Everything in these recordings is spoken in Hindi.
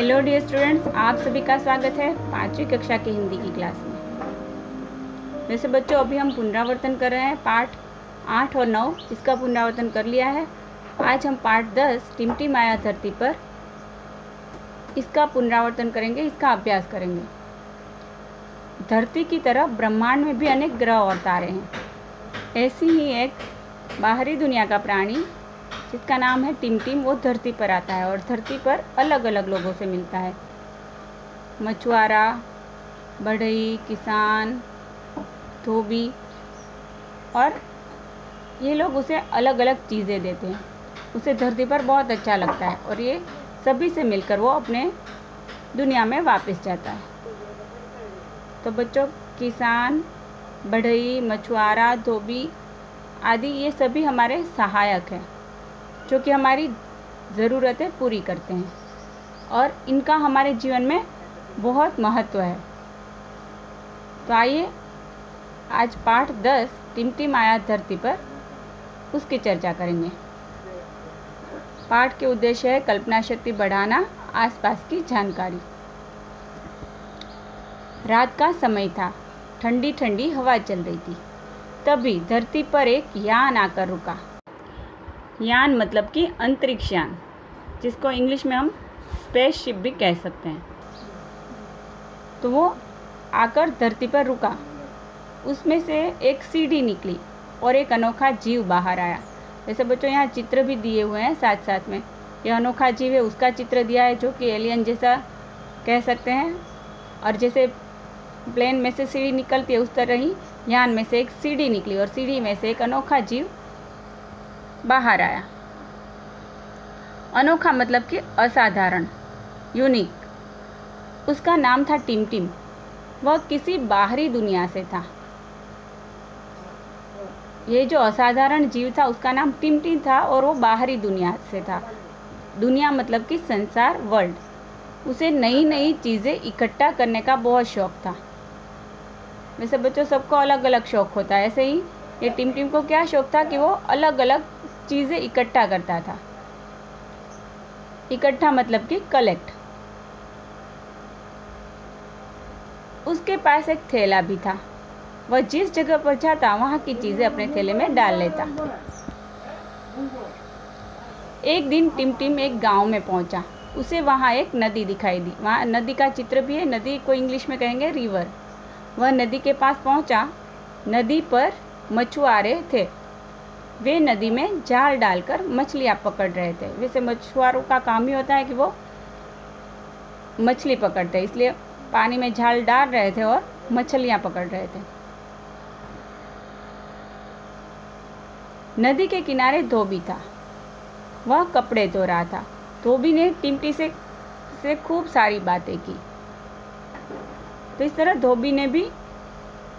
हेलो डियर स्टूडेंट्स, आप सभी का स्वागत है 5वीं कक्षा की हिंदी की क्लास में। वैसे बच्चों, अभी हम पुनरावर्तन कर रहे हैं पाठ 8 और 9, इसका पुनरावर्तन कर लिया है। आज हम पाठ 10 टिमटिम आया धरती पर, इसका पुनरावर्तन करेंगे, इसका अभ्यास करेंगे। धरती की तरह ब्रह्मांड में भी अनेक ग्रह और तारे हैं। ऐसी ही एक बाहरी दुनिया का प्राणी जिसका नाम है टिमटिम, वो धरती पर आता है और धरती पर अलग अलग लोगों से मिलता है। मछुआरा, बढ़ई, किसान, धोबी, और ये लोग उसे अलग अलग चीज़ें देते हैं। उसे धरती पर बहुत अच्छा लगता है और ये सभी से मिलकर वो अपने दुनिया में वापस जाता है। तो बच्चों, किसान, बढ़ई, मछुआरा, धोबी आदि ये सभी हमारे सहायक हैं जो कि हमारी ज़रूरतें पूरी करते हैं और इनका हमारे जीवन में बहुत महत्व है। तो आइए आज पाठ 10 टिमटिम आया धरती पर, उसकी चर्चा करेंगे। पाठ के उद्देश्य है कल्पना शक्ति बढ़ाना, आसपास की जानकारी। रात का समय था, ठंडी ठंडी हवा चल रही थी। तभी धरती पर एक यान आकर रुका। यान मतलब कि अंतरिक्ष यान, जिसको इंग्लिश में हम स्पेसशिप भी कह सकते हैं। तो वो आकर धरती पर रुका। उसमें से एक सीढ़ी निकली और एक अनोखा जीव बाहर आया। जैसे बच्चों, यहाँ चित्र भी दिए हुए हैं साथ साथ में। यह अनोखा जीव है, उसका चित्र दिया है जो कि एलियन जैसा कह सकते हैं। और जैसे प्लेन में से सीढ़ी निकलती है, उस तरह ही यान में से एक सीढ़ी निकली और सीढ़ी में से एक अनोखा जीव बाहर आया। अनोखा मतलब कि असाधारण, यूनिक। उसका नाम था टिमटिम। वह किसी बाहरी दुनिया से था। ये जो असाधारण जीव था उसका नाम टिमटिम था और वो बाहरी दुनिया से था। दुनिया मतलब कि संसार, वर्ल्ड। उसे नई नई चीज़ें इकट्ठा करने का बहुत शौक था। वैसे बच्चों, सबको अलग अलग शौक होता है। ऐसे ही ये टिमटिम को क्या शौक था कि वो अलग अलग चीज़ें इकट्ठा करता था। इकट्ठा मतलब कि कलेक्ट। उसके पास एक थैला भी था। वह जिस जगह पर जाता वहाँ की चीज़ें अपने थैले में डाल लेता। एक दिन टिमटिम एक गांव में पहुँचा। उसे वहाँ एक नदी दिखाई दी। वहाँ नदी का चित्र भी है। नदी को इंग्लिश में कहेंगे रिवर। वह नदी के पास पहुँचा। नदी पर मछुआरे थे। वे नदी में जाल डालकर मछलियाँ पकड़ रहे थे। वैसे मछुआरों का काम ही होता है कि वो मछली पकड़ते हैं, इसलिए पानी में जाल डाल रहे थे और मछलियाँ पकड़ रहे थे। नदी के किनारे धोबी था। वह कपड़े धो रहा था। धोबी ने टिमटी से खूब सारी बातें की। तो इस तरह धोबी ने भी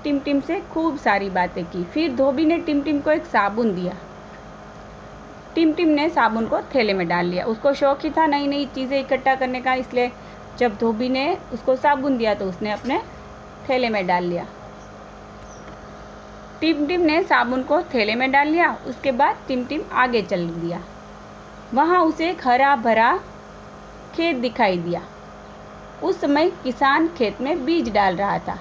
टिमटिम से खूब सारी बातें की। फिर धोबी ने टिमटिम को एक साबुन दिया। टिमटिम ने साबुन को थैले में डाल लिया। उसको शौक ही था नई नई चीज़ें इकट्ठा करने का, इसलिए जब धोबी ने उसको साबुन दिया तो उसने अपने थैले में डाल लिया। टिमटिम ने साबुन को थैले में डाल लिया। उसके बाद टिमटिम आगे चल दिया। वहाँ उसे एक हरा भरा खेत दिखाई दिया। उस समय किसान खेत में बीज डाल रहा था।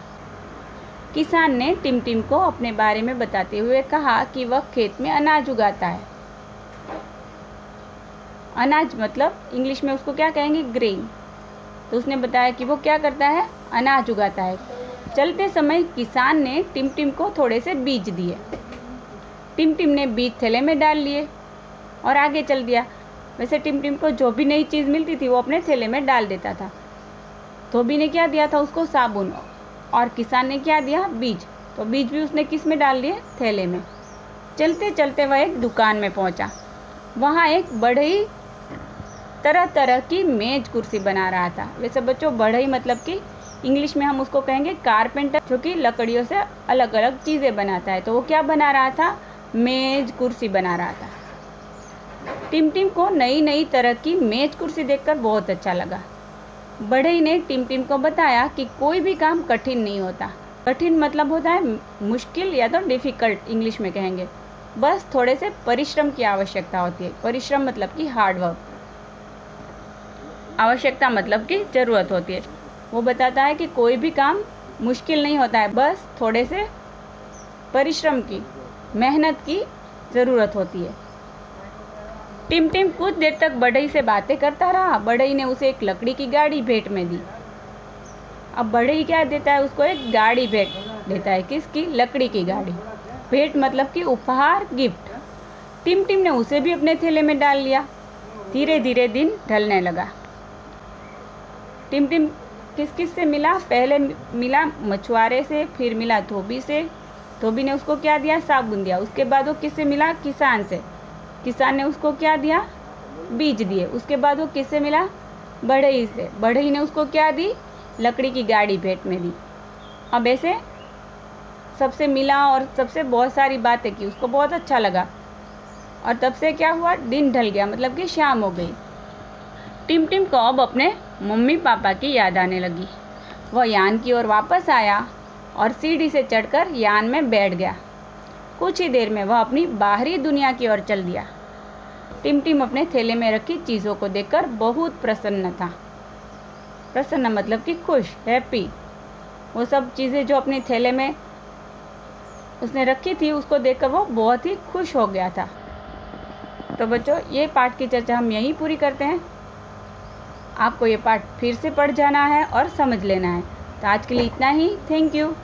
किसान ने टिमटिम को अपने बारे में बताते हुए कहा कि वह खेत में अनाज उगाता है। अनाज मतलब इंग्लिश में उसको क्या कहेंगे, ग्रेन। तो उसने बताया कि वो क्या करता है, अनाज उगाता है। चलते समय किसान ने टिमटिम को थोड़े से बीज दिए। टिमटिम ने बीज थैले में डाल लिए और आगे चल दिया। वैसे टिमटिम को जो भी नई चीज़ मिलती थी वो अपने थैले में डाल देता था। धोबी ने क्या दिया था उसको, साबुन, और किसान ने क्या दिया, बीज। तो बीज भी उसने किस में डाल लिए, थैले में। चलते चलते वह एक दुकान में पहुंचा। वहाँ एक बढ़ई तरह तरह की मेज कुर्सी बना रहा था। वैसे बच्चों, बढ़ई मतलब कि इंग्लिश में हम उसको कहेंगे कारपेंटर, जो कि लकड़ियों से अलग अलग चीज़ें बनाता है। तो वो क्या बना रहा था, मेज कुर्सी बना रहा था। टिमटिम को नई नई तरह की मेज कुर्सी देखकर बहुत अच्छा लगा। बढ़ई ने टिमटिम को बताया कि कोई भी काम कठिन नहीं होता। कठिन मतलब होता है मुश्किल या तो डिफ़िकल्ट, इंग्लिश में कहेंगे। बस थोड़े से परिश्रम की आवश्यकता होती है। परिश्रम मतलब कि हार्ड वर्क। आवश्यकता मतलब कि ज़रूरत होती है। वो बताता है कि कोई भी काम मुश्किल नहीं होता है, बस थोड़े से परिश्रम की, मेहनत की ज़रूरत होती है। टिम टिम कुछ देर तक बढ़ई से बातें करता रहा। बढ़ई ने उसे एक लकड़ी की गाड़ी भेंट में दी। अब बढ़ई क्या देता है उसको? एक गाड़ी भेंट देता है। किसकी? लकड़ी की गाड़ी। भेंट मतलब कि उपहार, गिफ्ट। टिम टिम ने उसे भी अपने थैले में डाल लिया। धीरे धीरे दिन ढलने लगा। टिम टिम किस किस से मिला? पहले मिला मछुआरे से, फिर मिला धोबी से। धोबी ने उसको क्या दिया? साबुन दिया। उसके बाद वो किससे मिला? किसान से। किसान ने उसको क्या दिया? बीज दिए। उसके बाद वो किससे मिला? बढ़ई से। बढ़ई ने उसको क्या दी? लकड़ी की गाड़ी भेंट में दी। अब ऐसे सबसे मिला और सबसे बहुत सारी बातें की। उसको बहुत अच्छा लगा और तब से क्या हुआ? दिन ढल गया, मतलब कि शाम हो गई। टिम टिम को अब अपने मम्मी पापा की याद आने लगी। वह यान की ओर वापस आया और सीढ़ी से चढ़कर यान में बैठ गया। कुछ ही देर में वह अपनी बाहरी दुनिया की ओर चल दिया। टिम टिम अपने थैले में रखी चीज़ों को देखकर बहुत प्रसन्न था। प्रसन्न मतलब कि खुश, हैप्पी। वो सब चीज़ें जो अपने थैले में उसने रखी थी उसको देखकर वो बहुत ही खुश हो गया था। तो बच्चों, ये पाठ की चर्चा हम यहीं पूरी करते हैं। आपको ये पाठ फिर से पढ़ जाना है और समझ लेना है। तो आज के लिए इतना ही। Thank you.